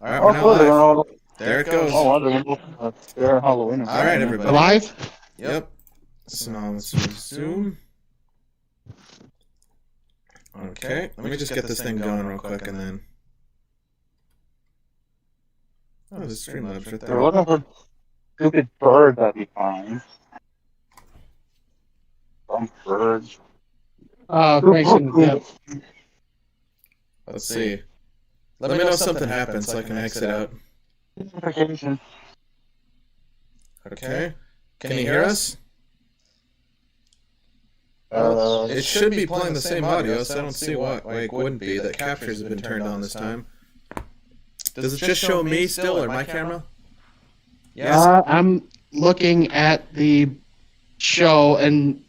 All right, we're now live. There it goes. Oh, wonderful. Fair Halloween. All right, everybody. Live? Yep. So now let's resume. Okay, let me just get this thing going real quick and then. Oh, the Streamlabs right We're there. looking for stupid bird that we find. Some birds. Mason, yeah. Let's see. Let me know if something happens so I can exit out. Notification. Okay. Can you hear us? It should be playing the same audio, so I don't see why it wouldn't be. The captures have been turned on this time. Does it just show me still, or my camera? Yes. I'm looking at the show, and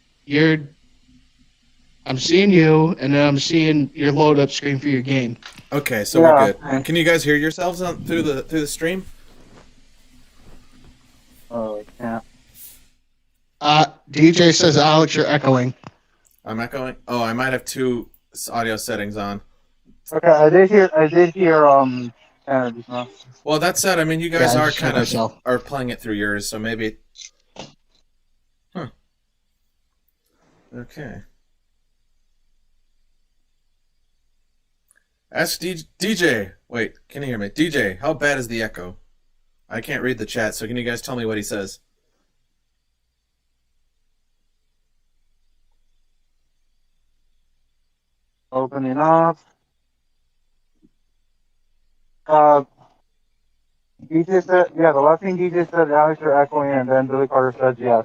I'm seeing you, and then I'm seeing your load-up screen for your game. Okay, so we're good. Can you guys hear yourselves through the stream? Yeah. DJ says, Alex, you're echoing. I'm echoing. Oh, I might have two audio settings on. Okay, I did hear, Kennedy, huh? Well, that said, I mean, you guys Yeah, I are just kind heard of myself. are playing it through yours, so maybe. Huh. Okay. Ask DJ. Wait, can you hear me? DJ, how bad is the echo? I can't read the chat, so can you guys tell me what he says? Opening up. DJ said, yeah, the last thing DJ said, Alex, you're echoing, and then Billy Carter said yes.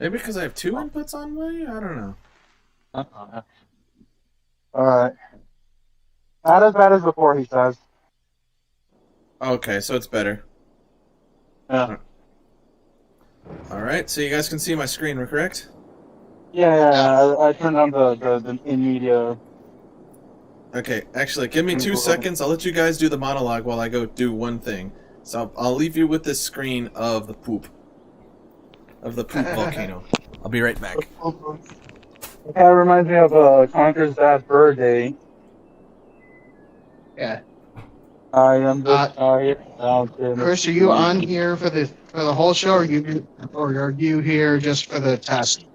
Maybe because I have two inputs on my? I don't know. Alright. Not as bad as before, he says. Okay, so it's better. Yeah. Alright, so you guys can see my screen, correct? Yeah. I turned on the in-media. Okay, actually, give me 2 seconds. I'll let you guys do the monologue while I go do one thing. So I'll leave you with this screen of the poop. Of the poop volcano. I'll be right back. It kind of reminds me of Conker's Bad Fur Day. Yeah. I am just out there. Chris, are you on here for the whole show, or are you here just for the test?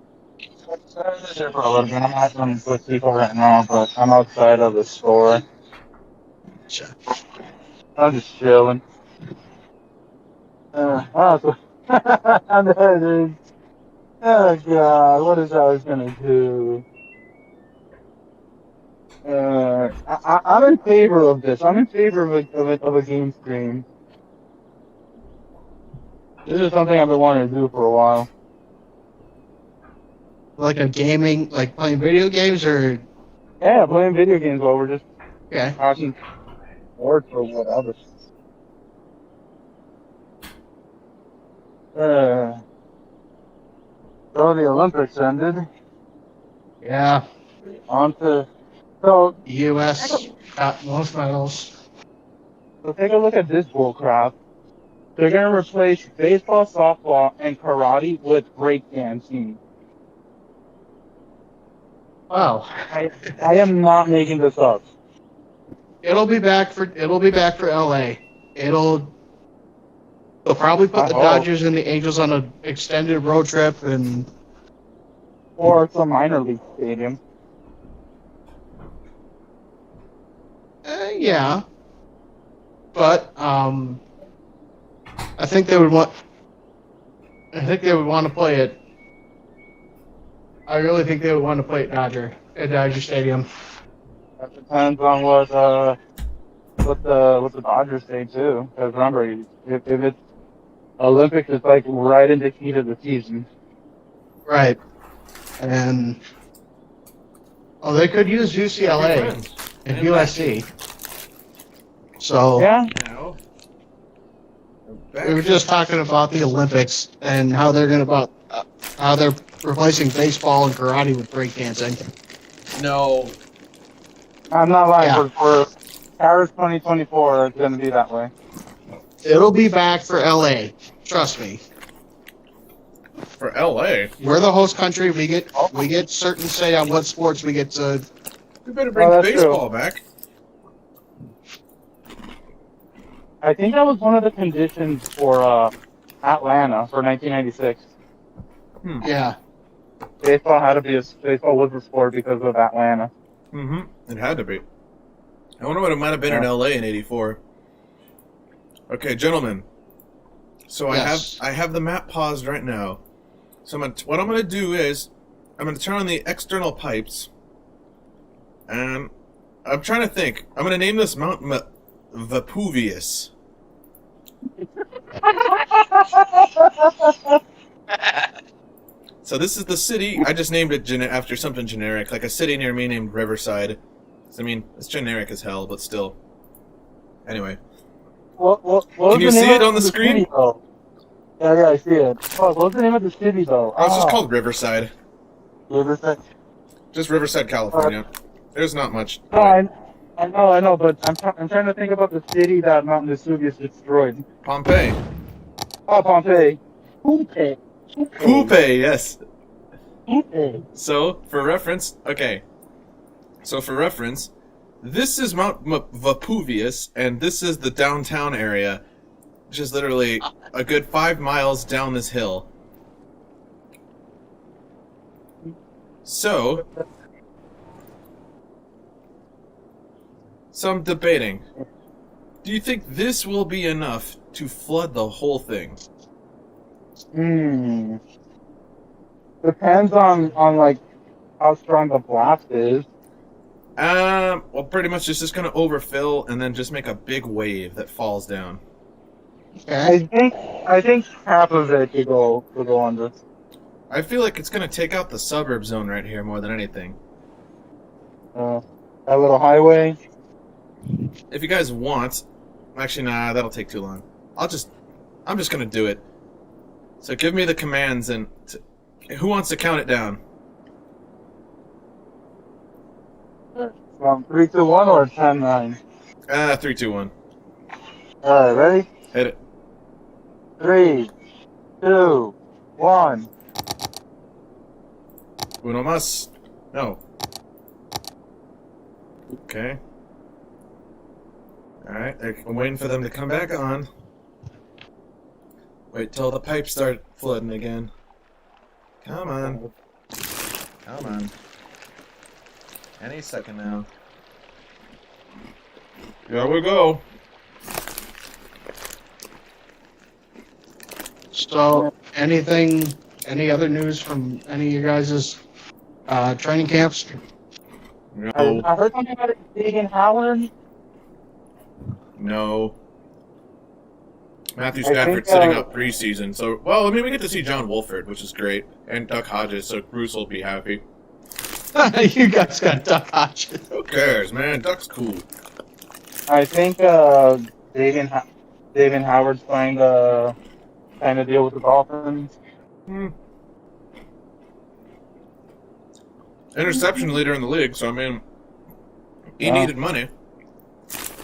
I'm just here for a little bit. I'm not some with people right now, but I'm outside of the store. Sure. I'm just chilling. And then, oh god, what is I was gonna do? I'm in favor of this. I'm in favor of a game stream. This is something I've been wanting to do for a while. Like a gaming, like playing video games, or? Yeah, playing video games while we're just Okay. watching sports or whatever. So the Olympics ended. Yeah. So U.S. got most medals. So take a look at this bullcrap. They're going to replace baseball, softball, and karate with breakdancing. Wow. I am not making this up. It'll be back for L.A. They'll probably put the Dodgers and the Angels on an extended road trip, and or some minor league stadium. Yeah. But I think they would want to play it. I really think they would want to play at Dodger Stadium. That depends on what the Dodgers say too. Because remember, if it's Olympics, it's like right in the heat of the season. Right. And they could use UCLA and USC. So yeah. We were just talking about the Olympics and how they're replacing baseball and karate with breakdancing. No. I'm not lying. Yeah. For Paris 2024, it's going to be that way. It'll be back for LA. Trust me. For LA? We're the host country. We get certain say on what sports we get to We better bring that's baseball back. I think that was one of the conditions for Atlanta for 1996. Yeah. Baseball was a sport because of Atlanta. Mm-hmm. It had to be. I wonder what it might have been in LA in '84. Okay, gentlemen. So Yes. I have the map paused right now. So what I'm gonna do is I'm gonna turn on the external pipes, and I'm trying to think. I'm gonna name this Mount Vapuvius. So this is the city. I just named it after something generic, like a city near me named Riverside. I mean, it's generic as hell, but still. Anyway. Can you see it on the screen? City, yeah, I see it. Oh, what's the name of the city, though? Oh, it's just called Riverside. Riverside. Just Riverside, California. There's not much. No, I know, but I'm trying to think about the city that Mount Vesuvius destroyed. Pompeii. Oh, Pompeii. Pompeii. Pompeii, yes. Pompeii. So, for reference, this is Mount Vapuvius, and this is the downtown area, which is literally a good 5 miles down this hill. So I'm debating. Do you think this will be enough to flood the whole thing? Depends on like how strong the blast is. Well, pretty much it's just gonna overfill and then just make a big wave that falls down. Okay. I think half of it could go under. I feel like it's gonna take out the suburb zone right here more than anything. That little highway. If you guys want, actually, nah, that'll take too long. I'm just gonna do it. So give me the commands and who wants to count it down? 3, 2, 1 or 10, 9? 3, 2, 1. Alright, ready? Hit it. 3, 2, 1. Uno mas. No. Okay. Alright, I'm waiting for them to come back on. Wait till the pipes start flooding again. Come on. Come on. Any second now. Here we go. So, any other news from any of you guys' training camps? No. I heard something about it being in Howard. No. Matthew Stafford's sitting out preseason, so well, I mean we get to see John Wolford, which is great, and Duck Hodges, so Bruce will be happy. You guys got Duck Hodges. Who cares, man? Duck's cool. I think David Howard's trying to kind of deal with the Dolphins. Interception leader in the league, so I mean, he needed money.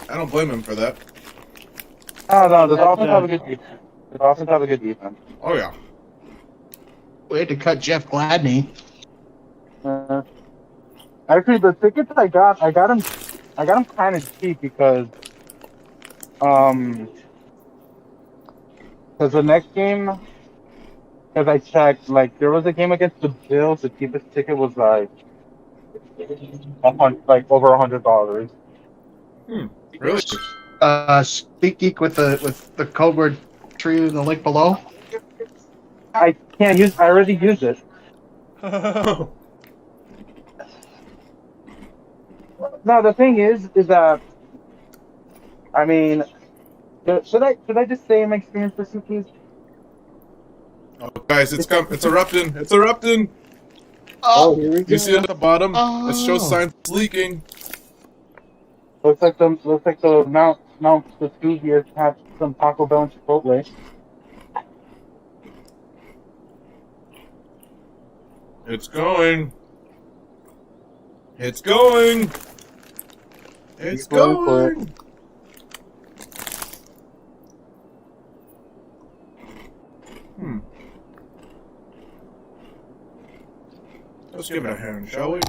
I don't blame him for that. Oh no, the Dolphins have a good defense. The Dolphins have a good defense. Oh yeah. We had to cut Jeff Gladney. Actually, the tickets I got them kind of cheap because the next game, because I checked, like there was a game against the Bills. The cheapest ticket was like over $100. Really? Speak Geek with the code word tree in the link below. I can't use. I already used it. No, the thing is that I mean, should I just say my experience for Suki's? Oh, guys, it's erupting! It's erupting! Oh, here we go. You see it at the bottom? Oh. It shows signs it's leaking. Looks like the Mount Vesuvius has some Taco Bell and Chipotle. It's going. It's going. It's going. Let's give it a hand, shall we?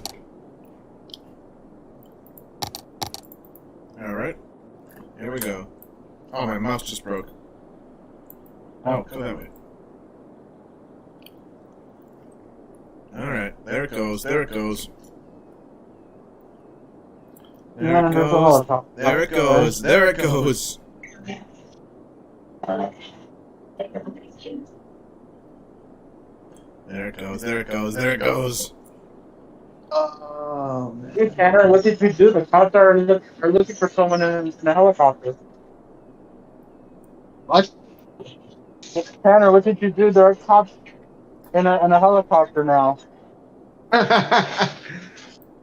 Oh, my mouse just broke. Oh, go that way. Alright, there it goes, there it goes. There it goes, there it goes, there it goes. There it goes, there it goes, there it goes. Oh, man. Hey, Tanner, what did you do? The cops are looking for someone in a helicopter. What? Tanner, what did you do? There are cops in a helicopter now.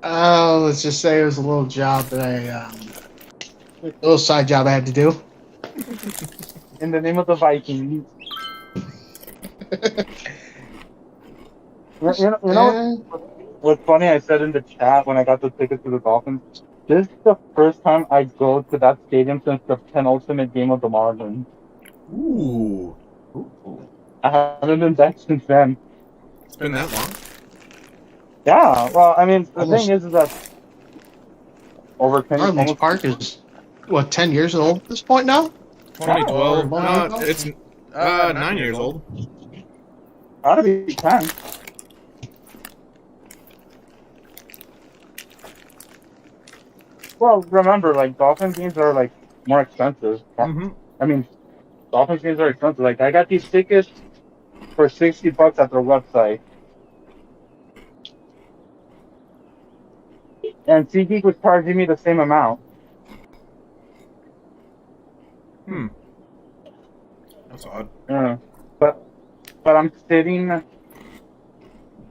Let's just say it was a little job that a little side job I had to do. In the name of the Vikings. You know what's funny? I said in the chat when I got the tickets to the Dolphins, this is the first time I go to that stadium since the penultimate game of the Marlins. Ooh. I haven't been back since then. It's been that long? Yeah, well, I mean, the thing is that over 10 Marlins Park is, what, 10 years old at this point now? 2012. It's 9 years old. Gotta be 10. Well, remember, like, Dolphins games are, like, more expensive. Mm-hmm. I mean, Dolphins games are expensive. Like, I got these tickets for $60 at their website. And SeatGeek was charging me the same amount. That's odd. Yeah. But I'm sitting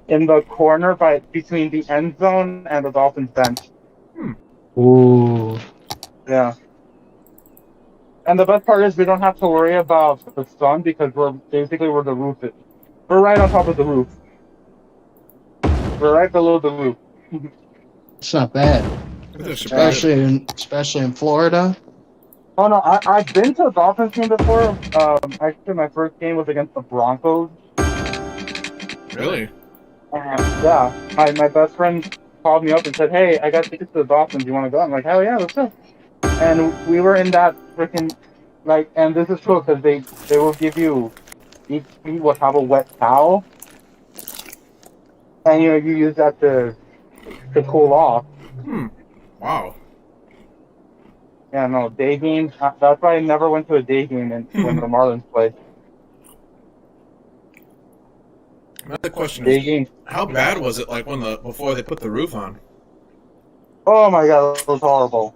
in the corner between the end zone and the Dolphins bench. Ooh. Yeah. And the best part is we don't have to worry about the sun because we're basically where the roof is. We're right on top of the roof. We're right below the roof. It's not bad. Especially in Florida. Oh no, I've been to a Dolphins game before. Actually, my first game was against the Broncos. Really? Yeah, my best friend called me up and said, "Hey, I got tickets to the Dolphins. You want to go?" I'm like, "Hell yeah, let's go!" And we were in that freaking and this is cool because they will give you each seat will have a wet towel, and you use that to cool off. Wow. Yeah, no, day games. That's why I never went to a day game when the Marlins played. Another question Day is, games. how bad was it like before they put the roof on? Oh my god, it was horrible.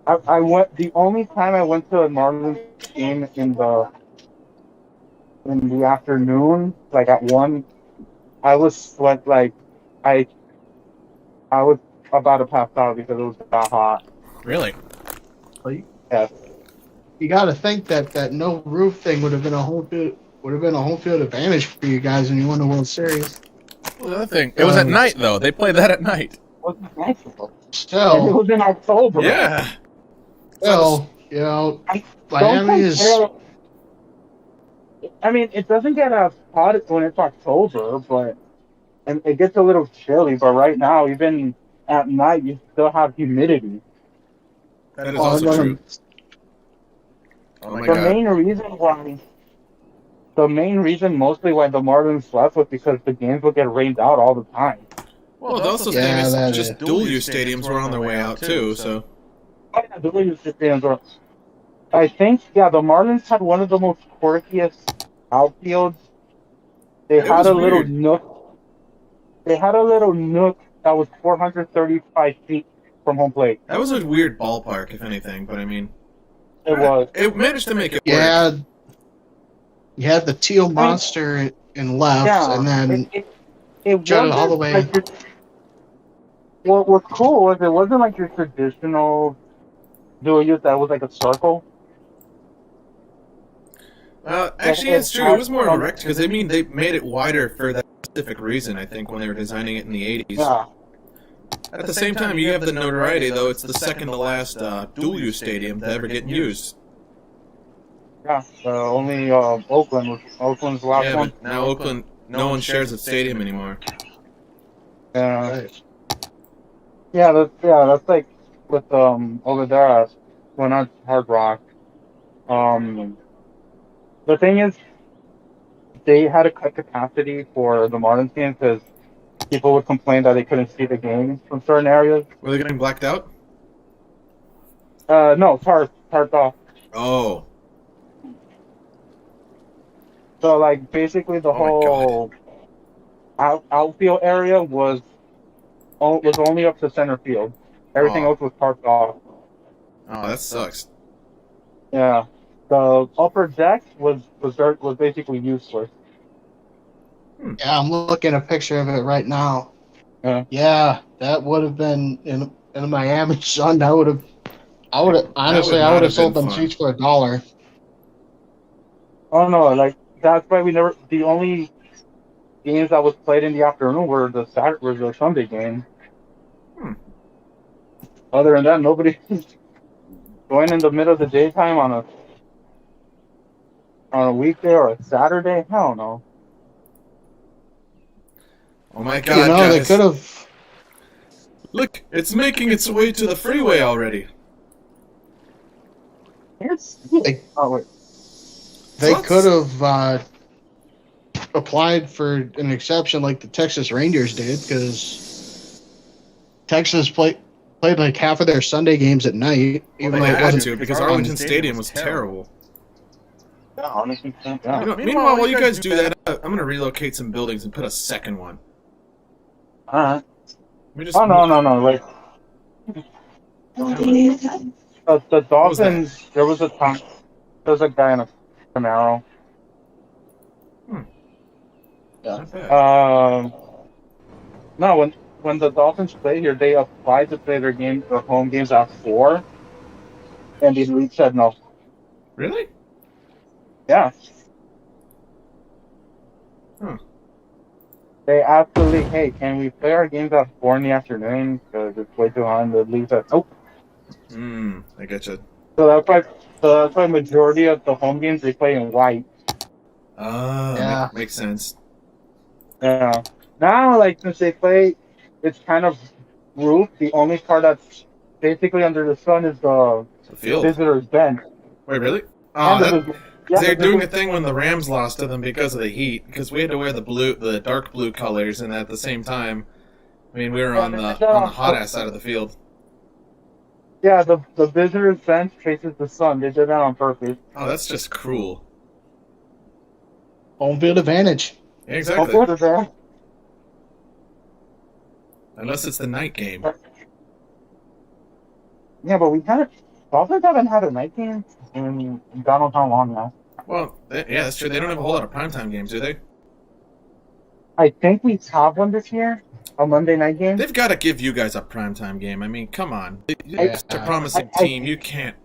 I went. The only time I went to a Marlins game in the afternoon, like at 1, I was I was about to pass out because it was that hot. Really? Yes. You got to think that no roof thing would have been a home field advantage for you guys when you won the World Series. Well, the other thing, it was at night though. They played that at night. Still, it was in October. Yeah. Still, Miami is. I mean, it doesn't get as hot when it's October, and it gets a little chilly. But right now, even at night, you still have humidity. That is also true. Oh my god. The main reason mostly why the Marlins left was because the games would get rained out all the time. Well, those things, just dual-use stadiums were on their way out too, so. Oh, yeah, dual-use stadiums were. I think, the Marlins had one of the most quirkiest outfields. They had a little nook. They had a little nook that was 435 feet from home plate. That was a weird ballpark, if anything, but I mean. It was. It managed to make it work. Yeah. You had the teal monster in left, and then it jutted all the way. What's cool was it wasn't like your traditional dual-use that was like a circle. Actually, it's true. It was more direct because they made it wider for that specific reason. I think when they were designing it in the '80s. Yeah. At the same time, you have the notoriety, though. It's the second to last dual-use stadium to ever get used. Yeah, only Oakland's the last one. But now Oakland, no one shares the stadium anymore. Yeah. Yeah, that's like with over there when on Hard Rock. The thing is, they had to cut capacity for the Marlins game because people would complain that they couldn't see the game from certain areas. Were they getting blacked out? No, tarped off. Oh. So like basically the Oh my whole outfield area was only up to center field. Everything Oh. else was tarped off. Oh, that sucks. Yeah, the upper deck was basically useless. Yeah, I'm looking at a picture of it right now. Yeah. Yeah, that would have been in a Miami sun. That would have. I would have honestly. I not would have have sold been them fun. seats for $1. Oh no, like that's why we never. The only games that was played in the afternoon were the Sunday game. Other than that, nobody going in the middle of the daytime on a weekday or a Saturday. Hell no. Oh my god, You know, they guys. could have. Look, it's making its way to the freeway already. They, Oh wait. they What? could have applied for an exception like the Texas Rangers did, because Texas played like half of their Sunday games at night, Well, even they though it had wasn't. to because Arlington Stadium was terrible. Yeah, honestly, yeah. You know, meanwhile, while you guys do that, I'm going to relocate some buildings and put a second one. All right. We just Oh no. Like the Dolphins. There was a guy in a Camaro. Not bad. No, when the Dolphins play here, they applied to play their home games at 4, and the league said no. Really? Yeah. Huh. They asked the league, "Hey, can we play our games at 4 in the afternoon? Because it's way too hot." And the league said, "Nope." I get you. So that's why majority of the home games they play in white. Yeah. Makes sense. Yeah. Now, like since they play, it's kind of roofed. The only part that's basically under the sun is the The field. visitors' bench. Wait, really? And Oh, they're the doing a thing when the Rams lost to them because of the heat, because we had to wear the dark blue colors, and at the same time, I mean, we were on the hot ass side of the field. Yeah, the visitors' bench faces the sun. They did that on purpose. Oh, that's just cruel. Home field advantage. Yeah, exactly. Unless it's the night game. Yeah, but Dolphins haven't had a night game in God knows how long now. Well, yeah, that's true. They don't have a whole lot of primetime games, do they? I think we have one this year, a Monday night game. They've got to give you guys a primetime game. I mean, come on. You're Yeah. such a promising team. You can't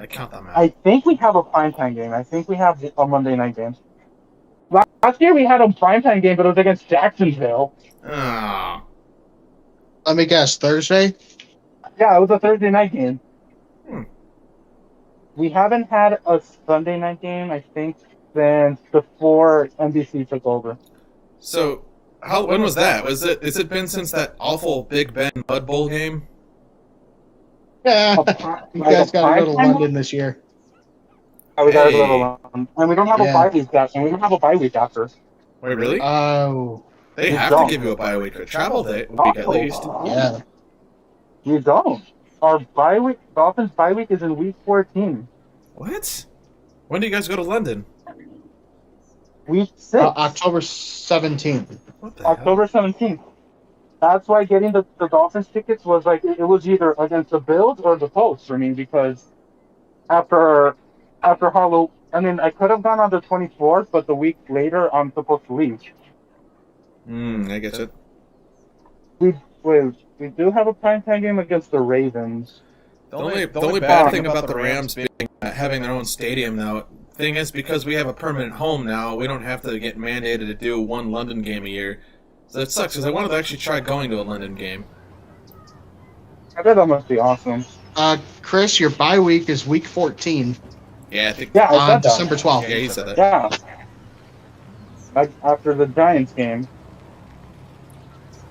count them out. I think we have a primetime game. I think we have a Monday night game. Last year we had a primetime game, but it was against Jacksonville. Oh. Let me guess, Thursday? Yeah, it was a Thursday night game. We haven't had a Sunday night game, I think, since before NBC took over. So, when was that? Has it been since that awful Big Ben Mud Bowl game? Yeah. You guys got to go to primetime London this year. We got Hey. a little, and we don't have a bye week after. And we don't have a bye week after. Wait, really? Oh. They we have don't. to give you a bye week, a travel day week at least. Yeah. You don't. Our bye week, Dolphins bye week is in week 14. What? When do you guys go to London? Week 6. October 17th. What the hell? October 17th. That's why getting the Dolphins tickets was like, it was either against the Bills or the Colts for me, because after Halloween, I mean, I could have gone on the 24th, but the week later I'm supposed to leave. I get it. We do have a primetime game against the Ravens. The only bad thing about the Rams being having their own stadium now, thing is because we have a permanent home now, we don't have to get mandated to do one London game a year. So it sucks because I wanted to actually try going to a London game. I bet that must be awesome. Chris, your bye week is week 14 Yeah, I think. Yeah, I on said that. December 12th. Yeah, he said that. Yeah. Like after the Giants game.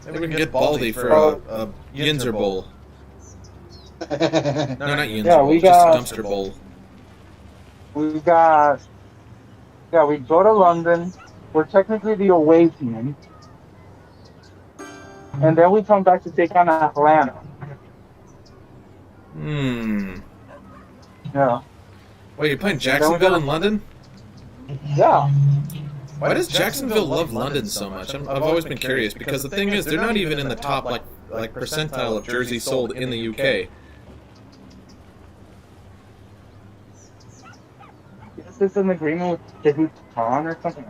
Maybe we can get Baldy for a Yinzer Bowl. No, not Yinzer Yeah, Bowl, we just got- a dumpster bowl. We got yeah. We go to London. We're technically the away team, and then we come back to take on Atlanta. Hmm. Yeah, Wait, you're playing then we Jacksonville go in London? yeah. Why does Jacksonville love London so much? I've always been curious because the thing is, they're not even in the top like percentile of jerseys sold in the UK. Is this an agreement with Kahoot Khan or something?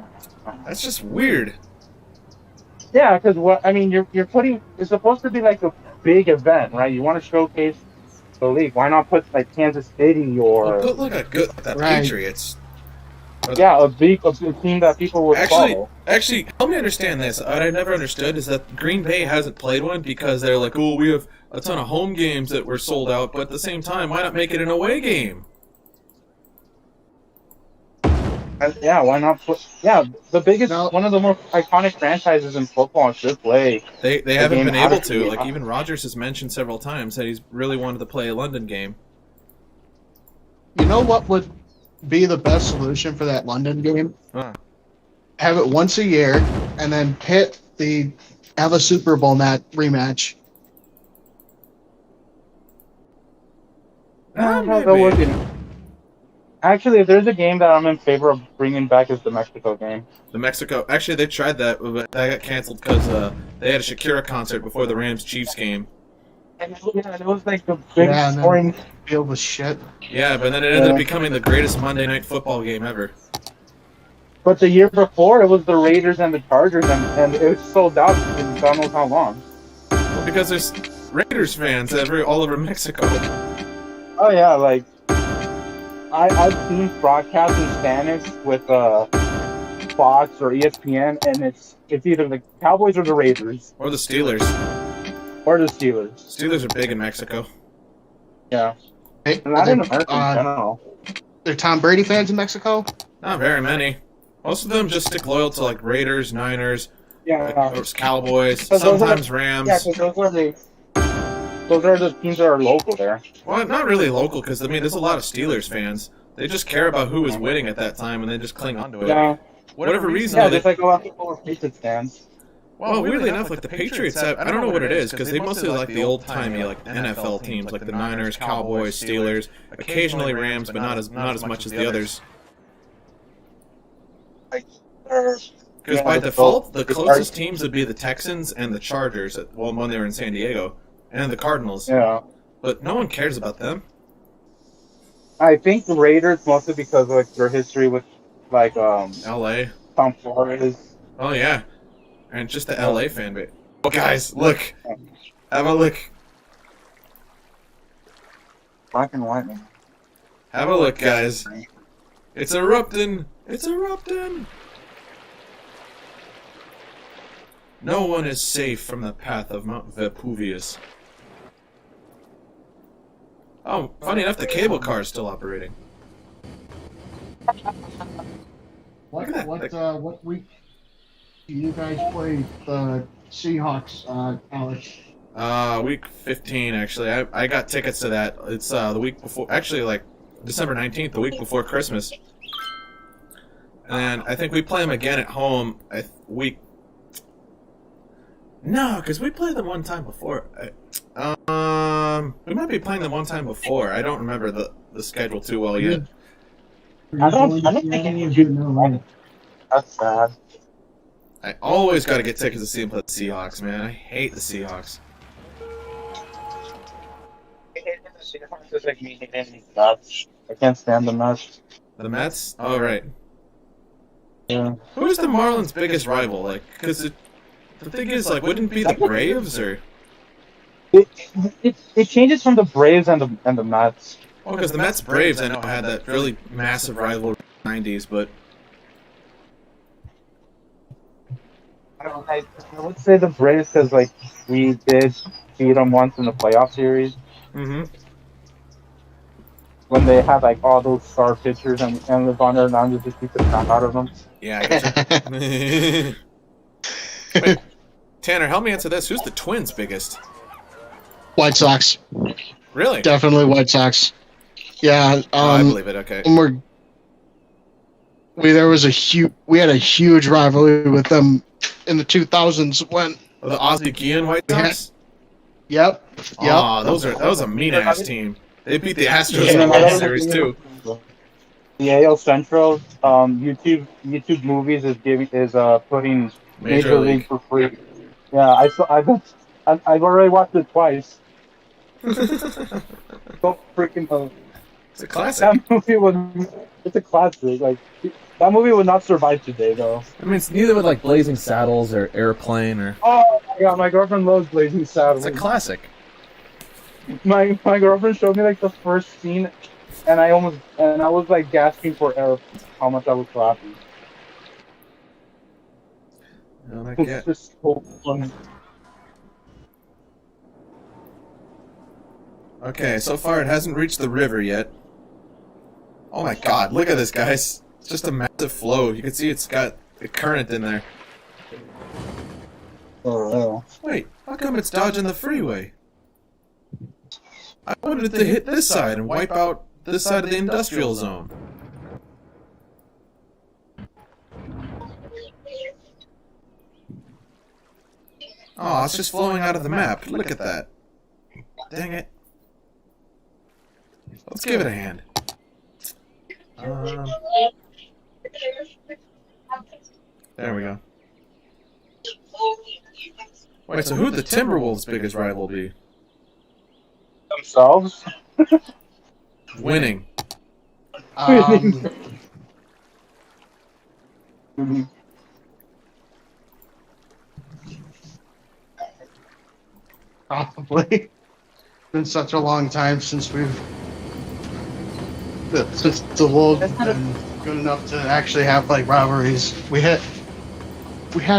That's just weird. Yeah, because what I mean, you're putting. It's supposed to be like a big event, right? You want to showcase the league. Why not put like Kansas City Well, or put like a good the Right. Patriots. yeah, a big team that people would follow. Actually, help me understand this. What I never understood is that Green Bay hasn't played one because they're like, oh, we have a ton of home games that were sold out, but at the same time, why not make it an away game? Yeah, why not put? Yeah, the biggest, No. one of the most iconic franchises in football should play. They haven't game been able out of to. the- Like even Rodgers has mentioned several times that he's really wanted to play a London game. You know what would be the best solution for that London game? Huh. Have it once a year, and then have a Super Bowl rematch. How's that working? Actually, if there's a game that I'm in favor of bringing back, is the Mexico game. The Mexico. Actually, they tried that, but that got canceled because they had a Shakira concert before the Rams-Chiefs game. And it was like the big Yeah, and then- scoring. Field was shit. Yeah, but then it ended up becoming the greatest Monday Night Football game ever. But the year before, it was the Raiders and the Chargers, and it was sold out in God knows how long. Well, because there's Raiders fans all over Mexico. Oh yeah, like I've seen broadcasts in Spanish with Fox or ESPN, and it's either the Cowboys or the Raiders Or the Steelers. or the Steelers. Steelers are big in Mexico. Yeah, Hey, and not in are America in general. there Tom Brady fans in Mexico? Not very many. Most of them just stick loyal to like Raiders, Niners, Yeah, or Cowboys, But those are- sometimes Rams. yeah, because those are the teams that are local there. Well, not really local, because I mean, there's a lot of Steelers fans. They just care about who was winning at that time, and they just cling on to it. Yeah, Whatever reason, yeah, though, just like a lot of people with Patriots fans. well, weirdly enough, like the Patriots, I don't know what it is, because they mostly like the old-timey like NFL teams, like the Niners, Cowboys, Steelers, occasionally Rams, but not as much as the others. Because Yeah, by the default, the the closest teams would be the Texans and the Chargers, when they were in San Diego, and the Cardinals. Yeah, But no one cares about them. I think the Raiders mostly because of like their history with like L.A. Tom Flores. Oh yeah, and just the LA fan base. Oh guys, look, have a look, Black and white, man. have a look, guys. It's erupting. It's erupting. No one is safe from the path of Mount Vesuvius. Oh, funny enough, the cable car is still operating. What Look at that. what week do you guys play the Seahawks, Alex? Week 15 actually. I got tickets to that. It's the week before, actually like December 19th, the week before Christmas. And I think we play them again at home No, because we played them one time before. We might be playing them one time before. I don't remember the schedule too well yet. I don't think any of you know. That's sad. I always got to get tickets to see them play the Seahawks, man. I hate the Seahawks. It's like me hating the Mets. I can't stand the Mets. The Mets? Oh, right. Yeah. Who is the Marlins' biggest rival? Like, because the thing is, like, wouldn't it be the Braves or? It changes from the Braves and the Mets. Well, because the Mets Braves, I know, had that really massive rivalry in the 90s, but I would say the Braves because like we did beat them once in the playoff series when they had like all those star pitchers and Livan Hernandez just beat the crap out of them. yeah, I guess. Wait, Tanner, help me answer this. Who's the Twins' biggest? White Sox. Really? Definitely White Sox. Yeah. I believe it. Okay. we had a huge rivalry with them in the 2000s when Oh, the Ozzie Guillen White we had, Sox? yep. Aw, that was a mean-ass team. They beat the Astros And in the another World Series, too. the AL Central YouTube movies is putting Major League. for free. Yeah, I've already watched it twice. So freaking It's a classic. that movie was it's a classic. Like that movie would not survive today though. I mean, it's neither with, like, Blazing Saddles or Airplane or... Oh my god, my girlfriend loves Blazing Saddles. It's a classic. My girlfriend showed me like the first scene, and I was like gasping for air. How much I was laughing. No, not It's yet. just so funny. Okay, so far it hasn't reached the river yet. Oh my god, look at this, guys. It's just a massive flow. You can see it's got a current in there. Oh, Wait, how come it's dodging the freeway? I wanted it to hit this side and wipe out this side of the industrial zone. Oh, it's just flowing out of the map. Look at that. Dang it. Let's give it a hand. There we go. Wait, so who'd the Timberwolves' biggest rival be? themselves. Winning. Probably. It's been such a long time since the world's been good enough to actually have like rivalries. We had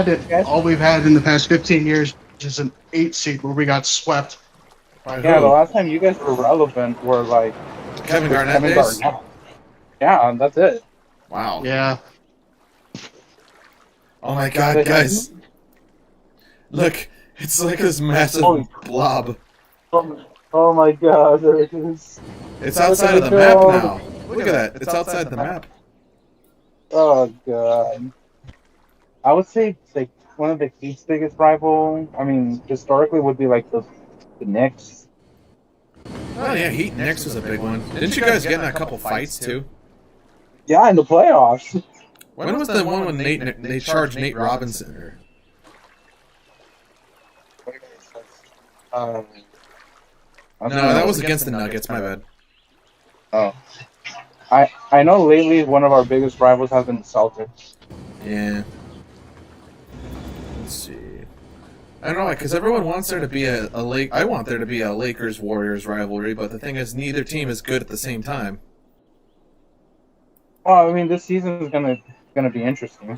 it. All we've had in the past 15 years is an 8 seed where we got swept. Yeah, the last time you guys were relevant were like Kevin Garnett days? Yeah, that's it. Wow. Yeah. Oh my god, guys. Look, it's like this massive blob. Oh my god, there it is. It's outside of the map now. Look at that. It's outside the map. Oh god. I would say like one of the Heat's biggest rival. I mean, historically would be like the Knicks. Oh yeah, Heat Knicks was a big one. Didn't you guys get in a couple fights too? Yeah, in the playoffs. When was the one when they charged Nate Robinson? Or... No, that was against the Nuggets. My bad. Oh. I know lately one of our biggest rivals has been the Celtics. Yeah. Let's see. I don't know, because everyone wants there to be I want there to be a Lakers-Warriors rivalry, but the thing is, neither team is good at the same time. Well, I mean, this season is gonna be interesting.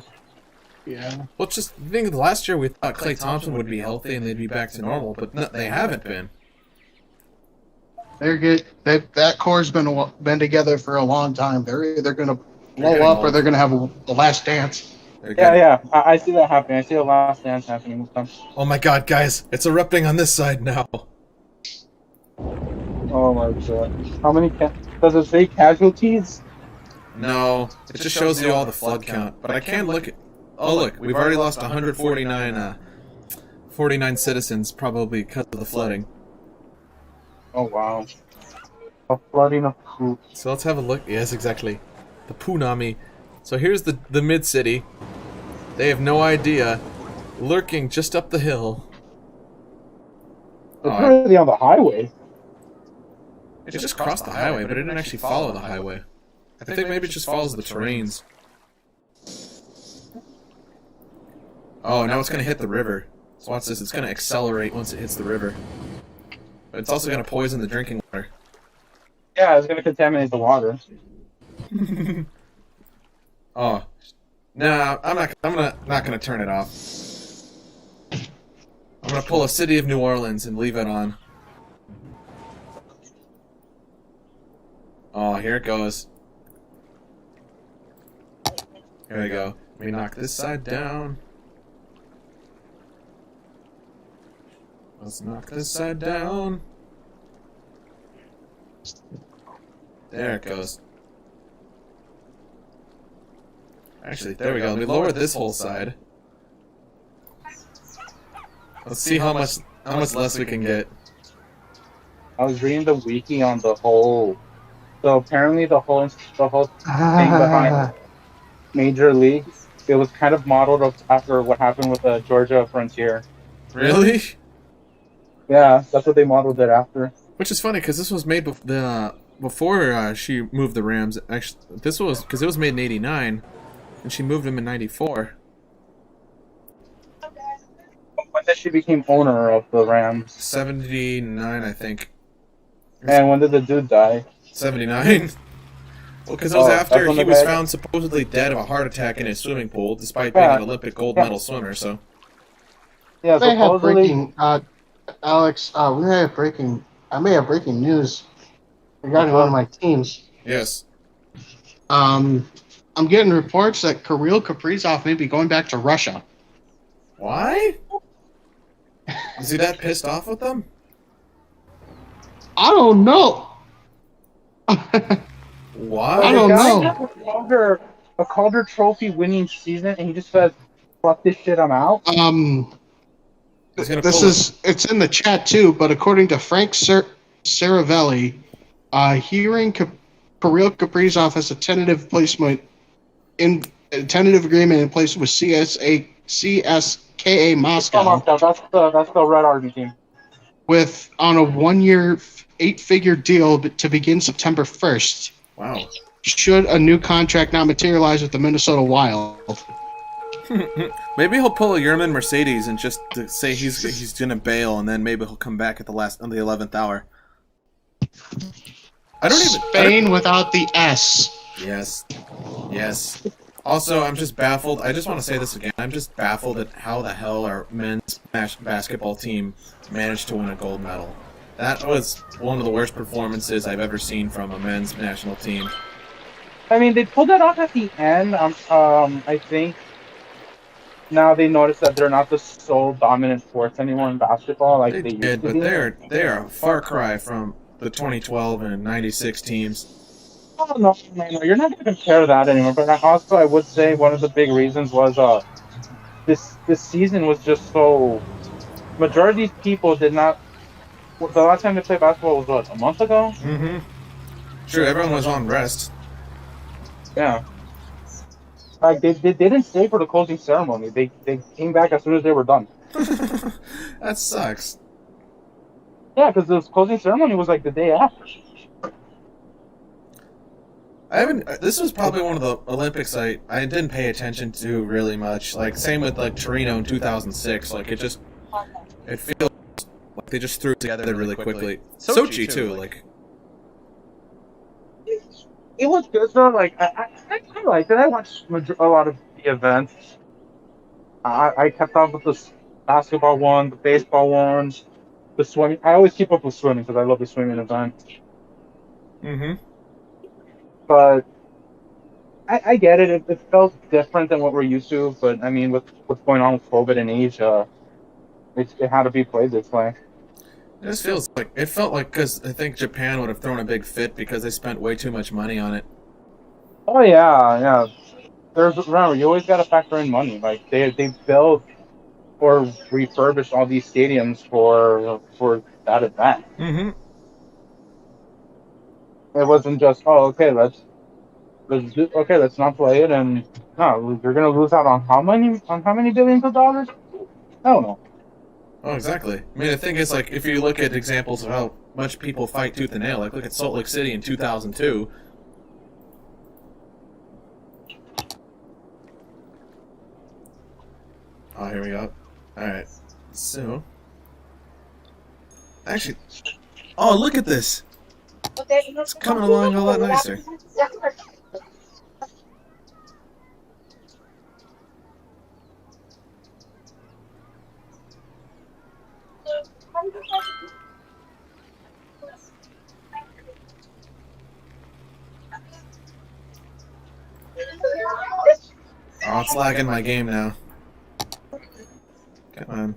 Yeah. Well, just think last year we thought Klay Thompson would be healthy and they'd be back to normal, but they haven't been. They're good. That core's been together for a long time. They're either going to blow up or they're going to have a last dance. Yeah. I see that happening. I see the last dance happening with them. Oh my god, guys. It's erupting on this side now. Oh my god. How many does it say casualties? No. It just shows you all the flood count. But I can look at... Oh, look. We've already lost 149 citizens, probably because of the flooding. Oh wow. A flooding of poop. So let's have a look. Yes, exactly. The Poonami. So here's the mid-city. They have no idea. Lurking just up the hill. It's really on the highway. It just crossed the highway, but it didn't actually follow the highway. I think maybe it just follows the terrains. Oh, now it's going to hit the river. So watch this. It's going to accelerate once it hits the river. But it's also going to poison the drinking water. Yeah, it's gonna contaminate the water. Oh. Nah, I'm not gonna turn it off. I'm gonna pull a City of New Orleans and leave it on. Oh, here it goes. Here we go. Let me knock this side down. Let's knock this side down. There it goes. Actually, there we go. Let me lower this whole side. Let's see how much less we can get. I was reading the wiki on the whole. So apparently the whole thing behind Major League, it was kind of modeled after what happened with the Georgia Frontier. Really? Yeah, that's what they modeled it after. Which is funny because this was made before she moved the Rams. Actually, this was because it was made in '89, and she moved them in '94. When did she become owner of the Rams? '79, I think. And when did the dude die? '79. Well, because it was after that's when he the was guy- found supposedly dead of a heart attack in his swimming pool, despite being an Olympic gold medal swimmer. So. Yeah, I may have supposedly. breaking, Alex. We may have breaking. I may have breaking news regarding one of my teams. Yes. I'm getting reports that Kirill Kaprizov may be going back to Russia. Why? Is he that pissed off with them? I don't know. Why? I don't The guy know. had a Calder Trophy winning season, and he just said, "Fuck this shit, I'm out." He's gonna This pull it's in the chat too, but according to Frank Saravelli, hearing Kirill Kaprizov has a tentative agreement in place with CSKA Moscow That's the Red Army team. on a 1-year 8-figure deal to begin September 1st. Wow. Should a new contract not materialize with the Minnesota Wild. Maybe he'll pull a Yerman Mercedes and just to say he's gonna bail, and then maybe he'll come back at the 11th hour. Spain without the S. Yes. Also, I'm just baffled. I just want to say this again. I'm just baffled at how the hell our men's basketball team managed to win a gold medal. That was one of the worst performances I've ever seen from a men's national team. I mean, they pulled that off at the end. I think now they notice that they're not the sole dominant force anymore in basketball like they used did, to but be. they are a far cry from the 2012 and '96 teams. Oh, no, you're not going to compare that anymore. But I would say one of the big reasons was this season was just so. Majority of these people did not. The last time they played basketball was what, a month ago? Mm-hmm. Sure, everyone was on rest. Yeah. Like they didn't stay for the closing ceremony. They came back as soon as they were done. That sucks. Yeah, because the closing ceremony was like the day after. This was probably one of the Olympics I didn't pay attention to really much. Like same with like Torino in 2006. Like it feels like they just threw it together really quickly. Sochi too. Like It was good though. Like I liked it. I watched a lot of the events. I kept up with the basketball one, the baseball ones, the swimming. I always keep up with swimming because I love the swimming event. Mm-hmm. But I get it. It felt different than what we're used to. But I mean, with what's going on with COVID in Asia, it had to be played this way. It felt like because I think Japan would have thrown a big fit because they spent way too much money on it. Oh yeah. Remember, you always got to factor in money. Like they built or refurbished all these stadiums for that event. Mm-hmm. It wasn't just let's not play it, and no, you're gonna lose out on how many billions of dollars? I don't know. Oh, exactly. I mean, the thing is, like, if you look at examples of how much people fight tooth and nail, like, look at Salt Lake City in 2002. Oh, here we go. Alright. So. Actually. Oh, look at this! It's coming along a lot nicer. Oh, it's lagging my game now. Come on.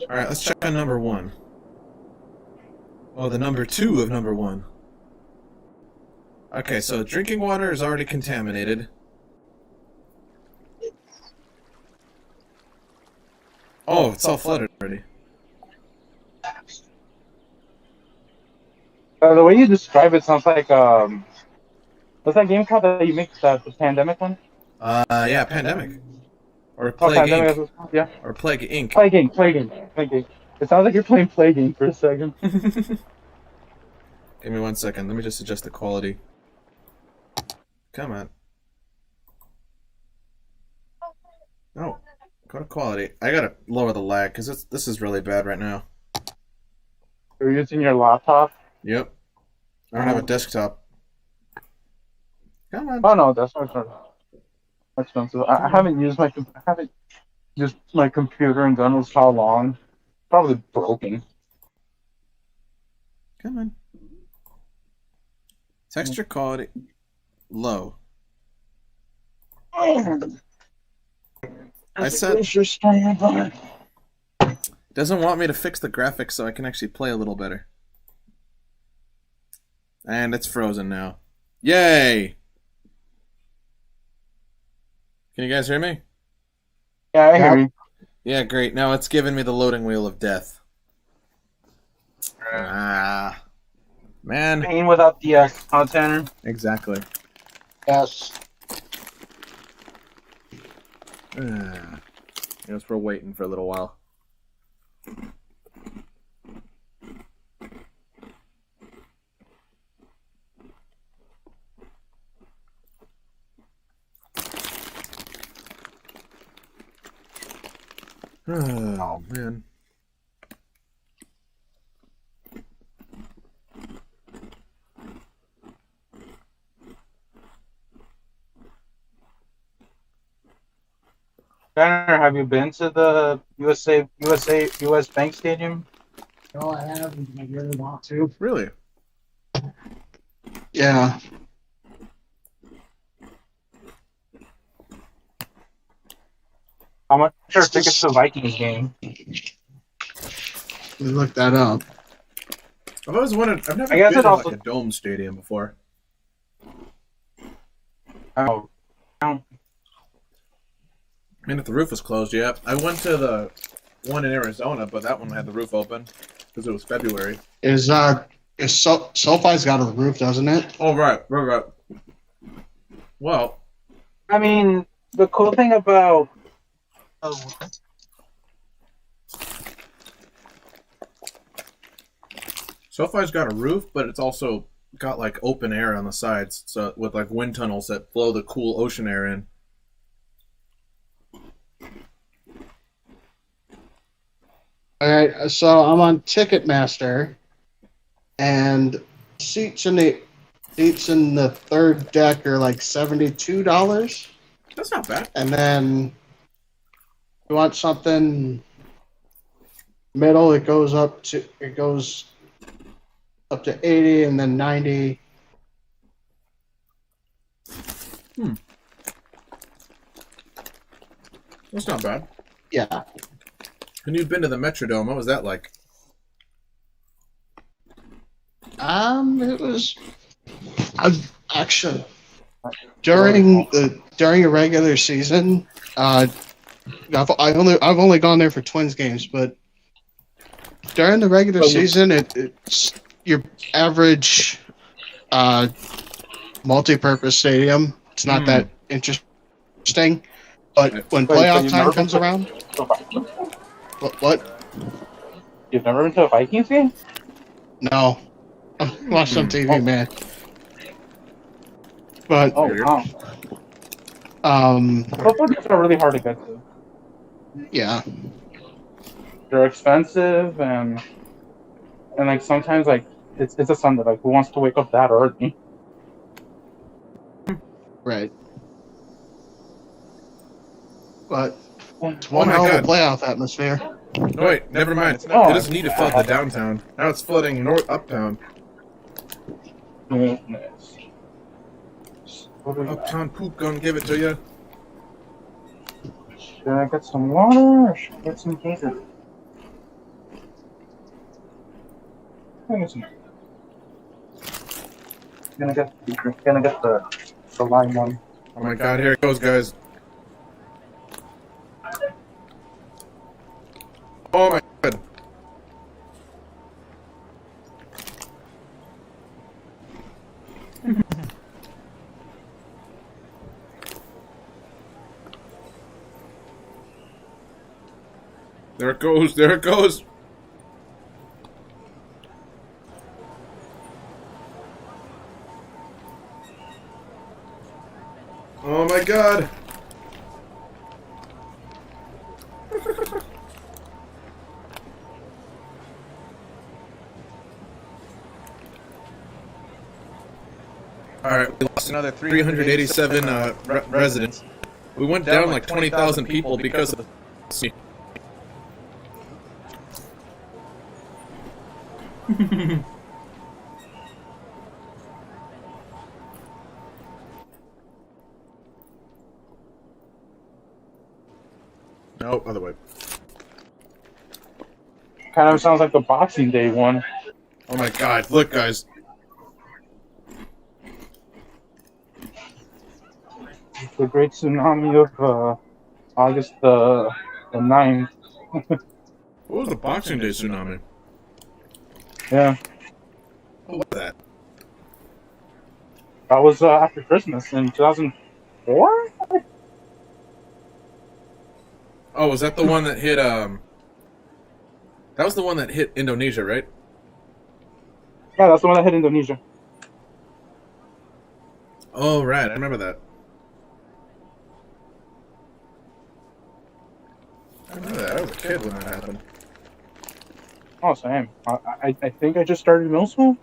Alright, let's check on number 1. Oh, the number 2 of number 1. Okay, so drinking water is already contaminated. Oh, it's all flooded already. The way you describe it sounds like what's that game called that you make the pandemic one? Yeah, Pandemic. Or Oh, Plague pandemic. Inc. Is called? Yeah. Or Plague Inc. Plague Game. It sounds like you're playing Plague for a second. Give me 1 second. Let me just adjust the quality. Come on. No. Go to quality. I gotta lower the lag because this is really bad right now. You're using your laptop. Yep. I don't have a desktop. Come on. Oh no, that's not expensive. I haven't used my computer in God knows how long. Probably broken. Come on. Texture quality low. I said doesn't want me to fix the graphics so I can actually play a little better. And it's frozen now. Yay! Can you guys hear me? Yeah, I hear you. Yeah, great. Now it's giving me the loading wheel of death. Ah. Man. Pain without the container. Exactly. Yes. I guess we're waiting for a little while. Oh, man. Tanner, have you been to the US Bank Stadium? No, I haven't. I really want to. Really? Yeah. How much are tickets to the Vikings game? Let me look that up. I've always wanted. I've never I guess been it to also- like a dome stadium before. Oh, I mean, if the roof was closed, yeah. I went to the one in Arizona, but that one had the roof open because it was February. SoFi's got a roof, doesn't it? Oh, right. Well, I mean, the cool thing about SoFi's got a roof, but it's also got like open air on the sides, so with like wind tunnels that blow the cool ocean air in. All right, so I'm on Ticketmaster, and seats in the third deck are like $72, That's not bad. and then you want something middle, it goes up to 80, and then 90. That's not bad. Yeah. And you've been to the Metrodome. What was that like? It was. Actually during a regular season. I've only gone there for Twins games, but during the regular season, it's your average multi-purpose stadium. It's not that interesting, but when playoff time comes around, what? You've never been to a Vikings game? No, I watched on TV, man. But wow. Football games are really hard to get to. Yeah. They're expensive and like sometimes like it's a Sunday. Like who wants to wake up that early? Right. But it's Oh one my hell of God. a playoff atmosphere. Oh, wait, never mind. It doesn't need to flood the downtown. Now it's flooding uptown. Uptown poop gonna give it to you. Should I get some water or should I get some heater? I get some. Gonna get the lime one. Oh my god, here it goes, guys. Oh my god. There it goes, there it goes. Oh my god. Alright, we lost another 387 residents. We went down like 20,000 people because of the... No, other way. Kind of sounds like the Boxing Day one. Oh my god, look guys. The Great Tsunami of August the 9th. What was the Boxing Day tsunami? Yeah, What was that? that was after Christmas in 2004. Oh, was that the one that hit, That was the one that hit Indonesia, right? Yeah, that's the one that hit Indonesia. Oh, right, I remember that. I remember that. I was a kid when that happened. Oh, same. I think I just started middle school.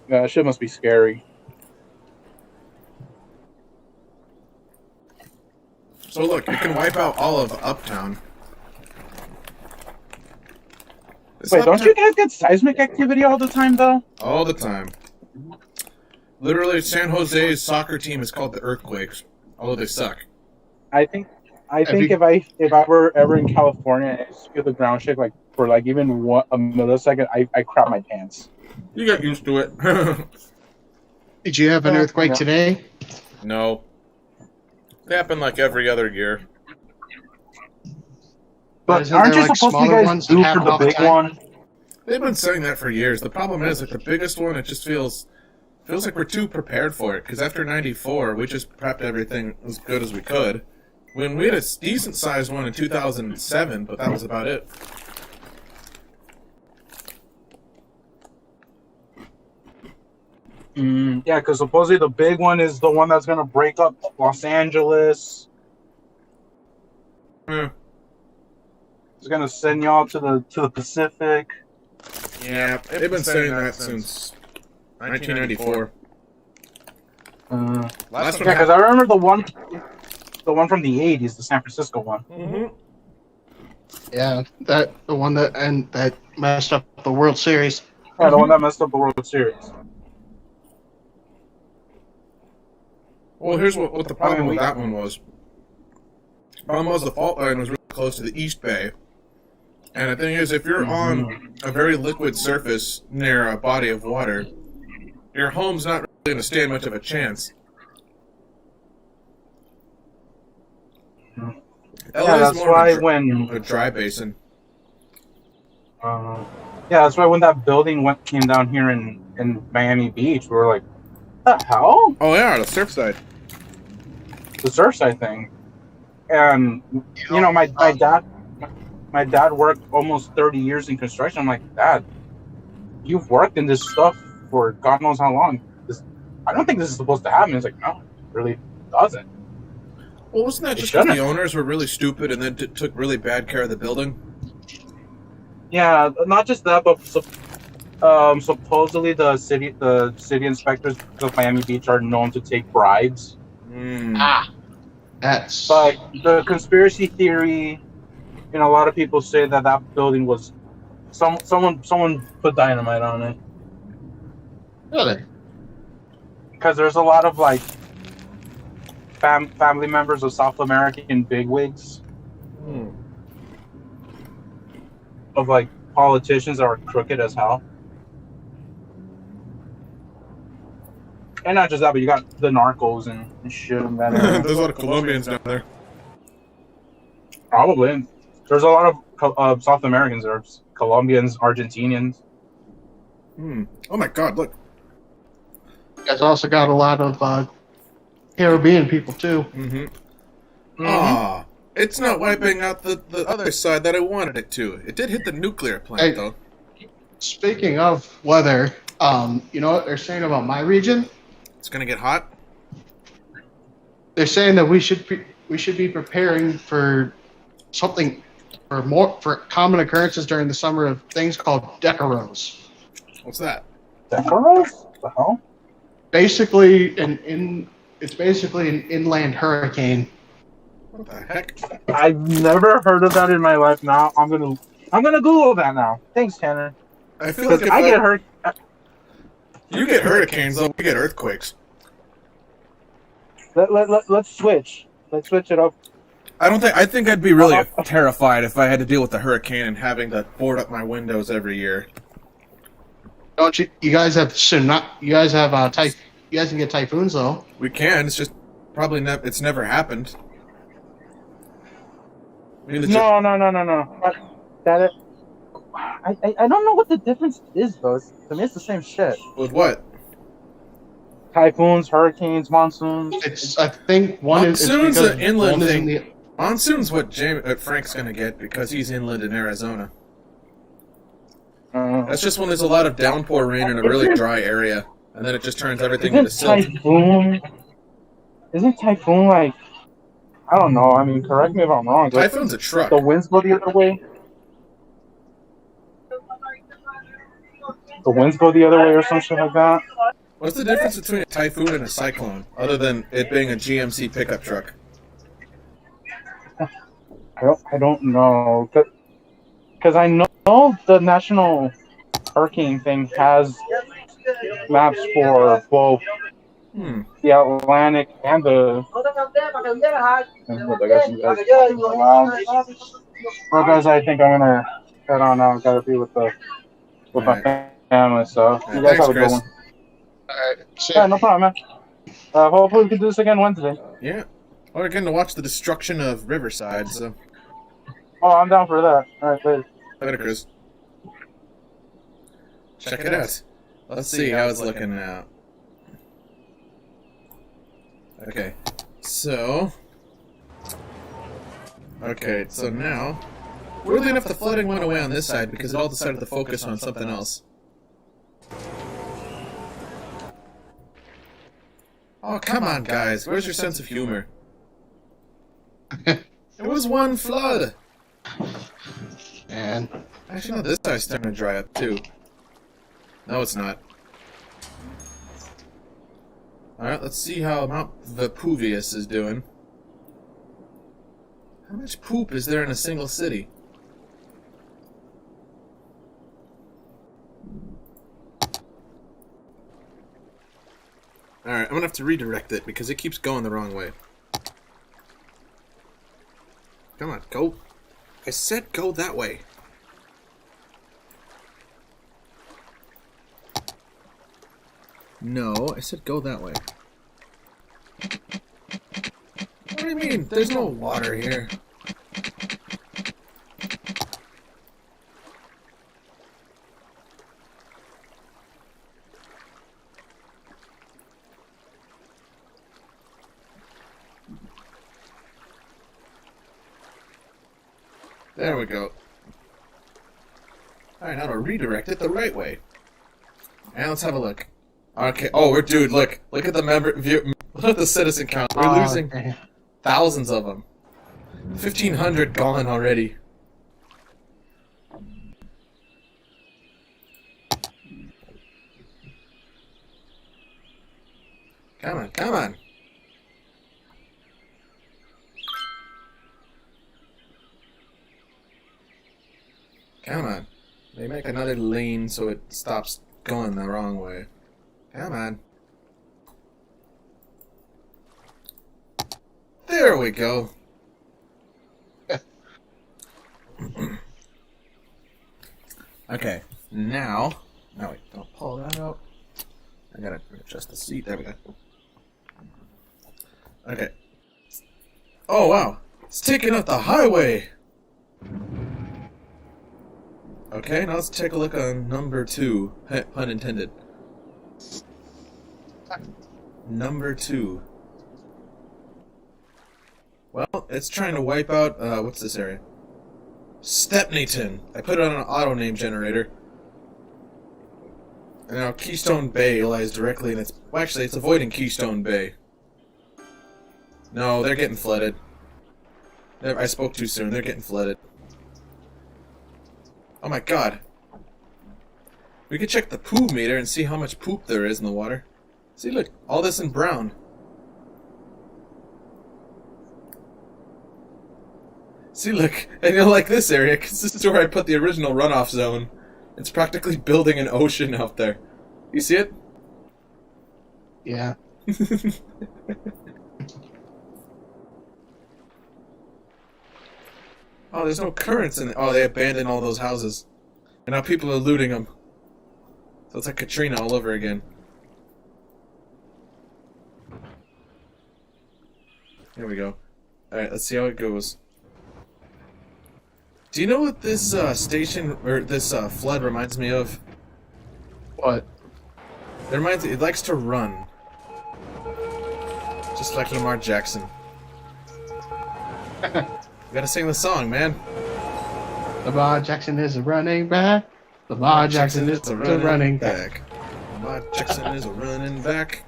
Yeah, that shit must be scary. So look, it can wipe out all of Uptown. Wait, don't you guys get seismic activity all the time, though? All the time. Literally, San Jose's soccer team is called the Earthquakes, although they suck. I think if I were ever in California and I just feel the ground shake like for like even a millisecond, I crap my pants. You got used to it. Did you have an earthquake today? No. They happen like every other year. But Isn't aren't there, you like, supposed to smaller guys ones do that for happen the all the big time? one? They've been saying that for years. The problem is, like, the biggest one, it just feels like we're too prepared for it. Because after 94, we just prepped everything as good as we could. When we had a decent-sized one in 2007, but that was about it. Yeah, because supposedly the big one is the one that's gonna break up Los Angeles. Hmm. It's gonna send y'all to the Pacific. Yeah, they've been saying that since 1994. Last one Yeah, because I remember the one from the '80s, the San Francisco one. Mm-hmm. Yeah, the one that messed up the World Series. Yeah, the one that messed up the World Series. Well, here's what the problem with that one was. The problem was the fault line was really close to the East Bay. And the thing is, if you're on a very liquid surface near a body of water, your home's not really going to stand much of a chance. Yeah, LA is that's more why of when a dry basin. yeah, that's why when that building came down here in Miami Beach, we were like, "What the hell?" Oh yeah, the Surfside. The Surfside thing. And you know, my dad worked almost 30 years in construction. I'm like, Dad, you've worked in this stuff for God knows how long. I don't think this is supposed to happen. He's like, no, it really doesn't. Well, wasn't that just because the owners were really stupid and then took really bad care of the building? Yeah, not just that, but supposedly the city inspectors of Miami Beach are known to take bribes. That's. But the conspiracy theory, you know, a lot of people say that building was someone put dynamite on it. Really? Because there's a lot of like family members of South American bigwigs of like politicians are crooked as hell. And not just that, but you got the narcos and shit in that area. There's a lot of Colombians down there. Probably. There's a lot of South Americans there. Colombians, Argentinians. Oh my god, look. You guys also got a lot of Caribbean people too. Ah, it's not wiping out the other side that I wanted it to. It did hit the nuclear plant, Hey. though. Speaking of weather, you know what they're saying about my region? It's gonna get hot. They're saying that we should be preparing for something for common occurrences during the summer of things called decaros. What's that? Decaros? The hell? Basically, it's basically an inland hurricane. What the heck? I've never heard of that in my life. Now I'm gonna Google that now. Thanks, Tanner. I feel like if I get hurt. you get hurricanes, though, we get earthquakes. Let's switch. Let's switch it up. I think I'd be really terrified if I had to deal with a hurricane and having to board up my windows every year. Don't you? You guys have you guys have you guys can get typhoons though. We can. It's just probably it's never happened. No. I don't know what the difference is though. To me, it's the same shit. With what? Typhoons, hurricanes, monsoons. I think one Monsoon's is an inland one is thing. Monsoon's what Frank's gonna get because he's inland in Arizona. That's just when there's a lot of downpour rain in a really dry area, and then it just turns everything into silt. Isn't typhoon like? I don't know. I mean, correct me if I'm wrong. Typhoon's a truck. The winds go the other way. The winds go the other way, or something like that. What's the difference between a typhoon and a cyclone, other than it being a GMC pickup truck? I don't know, because I know the National Hurricane thing has maps for both the Atlantic and the. Well, guys, I think I'm gonna head on now. Gotta be with my family, so you guys have a good one. Alright, Yeah, no problem, man. Hopefully we can do this again Wednesday. Yeah. Or again to watch the destruction of Riverside, so. Oh, I'm down for that. Alright, later. Later, Chris. Check it out. Let's see how it's looking now. Okay. So now, weirdly enough, the flooding went away on this side because it all decided to focus on something else. Oh, come on, guys. Where's your sense of humor? It was one flood. And Actually, no, this side's starting to dry up, too. No, it's not. Alright, let's see how Mount Vesuvius is doing. How much poop is there in a single city? Alright, I'm gonna have to redirect it because it keeps going the wrong way. Come on, go. I said go that way. No, I said go that way. What do you mean? There's no water here. There we go. Alright, now to redirect it the right way. And let's have a look. Okay. Oh, dude, look at the look at the citizen count. We're losing thousands of them. 1,500 gone already. Come on, come on. Come on. They make another lane so it stops going the wrong way. Come on. There we go. Okay, now wait, don't pull that out. I gotta adjust the seat. There we go. Okay. Oh wow, it's taking out the highway. Okay, now let's take a look on number 2. Pun intended. Number 2. Well, it's trying to wipe out, what's this area? Stepneyton. I put it on an auto name generator. And now Keystone Bay lies directly in its... Well, actually, it's avoiding Keystone Bay. No, they're getting flooded. I spoke too soon. They're getting flooded. Oh my god. We could check the poo meter and see how much poop there is in the water. See, look, all this in brown. See, look, and you'll like this area, because this is where I put the original runoff zone. It's practically building an ocean out there. You see it? Yeah. Oh, there's no currents in it. Oh, they abandoned all those houses. And now people are looting them. So it's like Katrina all over again. Here we go. Alright, let's see how it goes. Do you know what this station, or this flood reminds me of? What? It likes to run. Just like Lamar Jackson. You gotta sing the song, man. Lamar Jackson is a running back. Lamar Jackson is a running back. Lamar Jackson is a running back.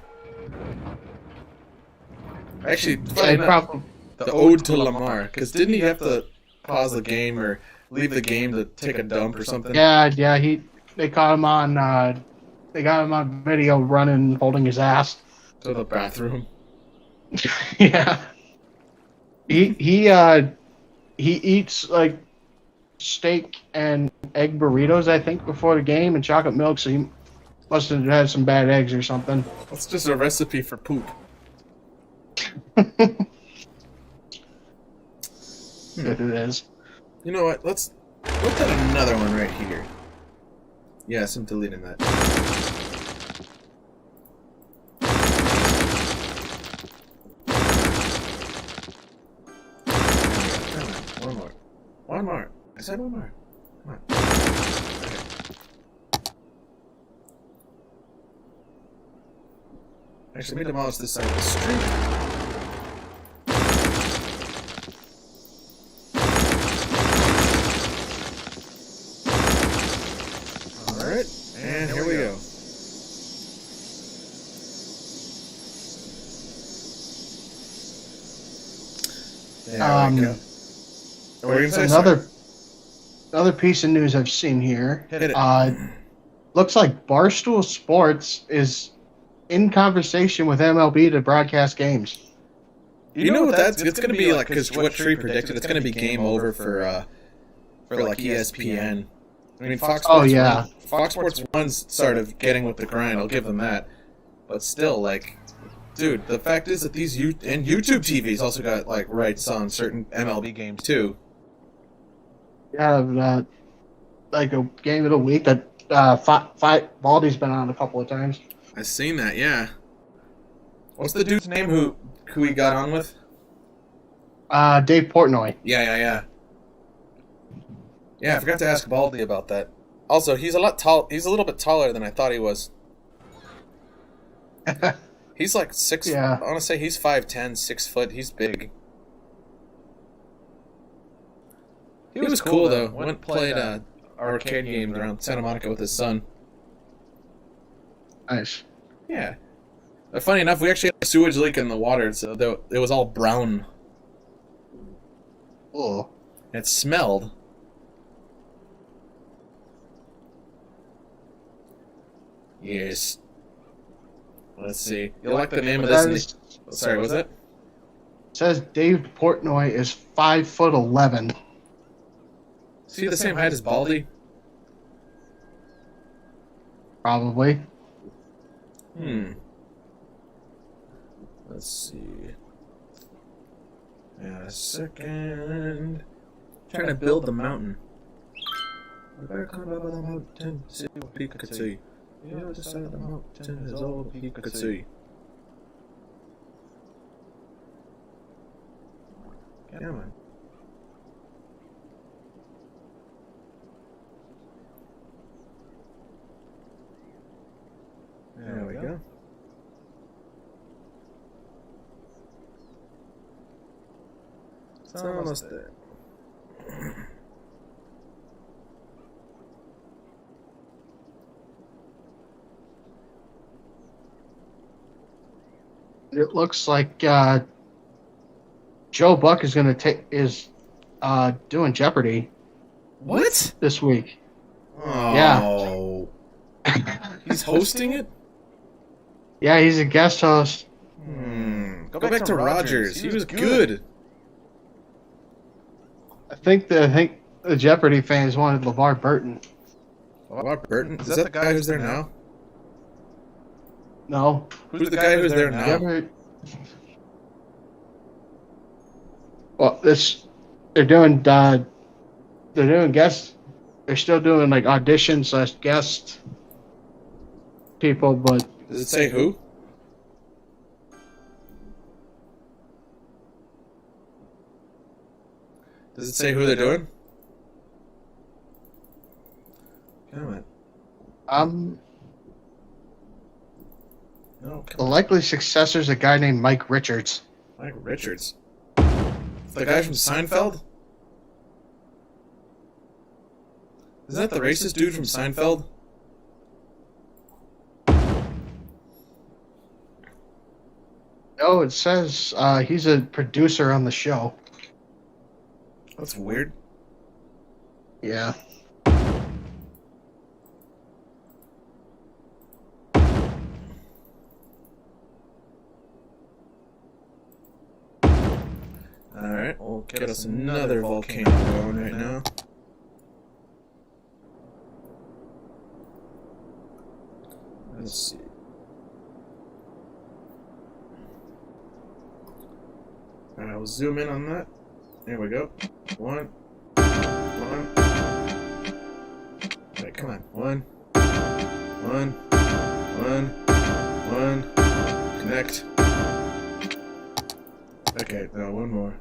Actually, the ode to Lamar, because didn't he have to pause the game or leave the game to take a dump or something? Yeah. They caught him on. They got him on video running, holding his ass to the bathroom. Yeah. He eats like steak and egg burritos, I think, before the game, and chocolate milk. So he must have had some bad eggs or something. That's just a recipe for poop. Good it is. You know what? Let's look at another one right here. Yes, I'm deleting that. Come on. One more. I said one more. Come on. Okay. Actually, let me demolish this side of the street. And here we go. There we go. Another piece of news I've seen here. Hit it. Looks like Barstool Sports is in conversation with MLB to broadcast games. You know what that's? It's going to be like, because what Tree predicted, it's going to be game over for like ESPN. I mean, Fox Sports. Fox Sports 1's sort of getting with the grind. I'll give them that. But still, like, dude, the fact is that these and YouTube TV's also got like rights on certain MLB games too. Yeah, like a game of the week that Baldy's been on a couple of times. I've seen that. Yeah. What's the dude's name who he got on with? Dave Portnoy. Yeah. Yeah, I forgot to ask Baldy about that. Also, he's a little bit taller than I thought he was. He's like 6. Yeah. I want to say he's 5'10", 6 foot. He's big. He was cool though. Went and played arcade games around Santa Monica with his son. Nice. Yeah. But funny enough, we actually had a sewage leak in the water, so it was all brown. Oh. It smelled. Yes. Let's see. You like the name of this? Sorry, what was it? It says Dave Portnoy is 5'11". Is he the same height as Baldy? Probably. Let's see. A second. Trying to build the mountain. We better climb up on the mountain, see what we could see. The other side of the mountain is all we could see. Come on. There we go. It's almost there. It looks like Joe Buck is doing Jeopardy What? this week. Oh. He's hosting it? Yeah, he's a guest host. Go back to Rogers. He was good. I think the Jeopardy fans wanted LeVar Burton. LeVar Burton? Is that the guy who's there now? No. Who's the guy who's there now? Well, they're doing guests. They're still doing like auditions / guest people, but Does it say who? Does it say who they're doing? Come on. No, The likely successor is a guy named Mike Richards. Mike Richards. The guy from Seinfeld? Is that the racist dude from Seinfeld? No, it says he's a producer on the show. That's weird. Yeah. Alright, we'll get us another volcano going right now. Let's see. Alright, I'll zoom in on that. There we go. One. Alright, come on. One. Connect. Okay, now one more.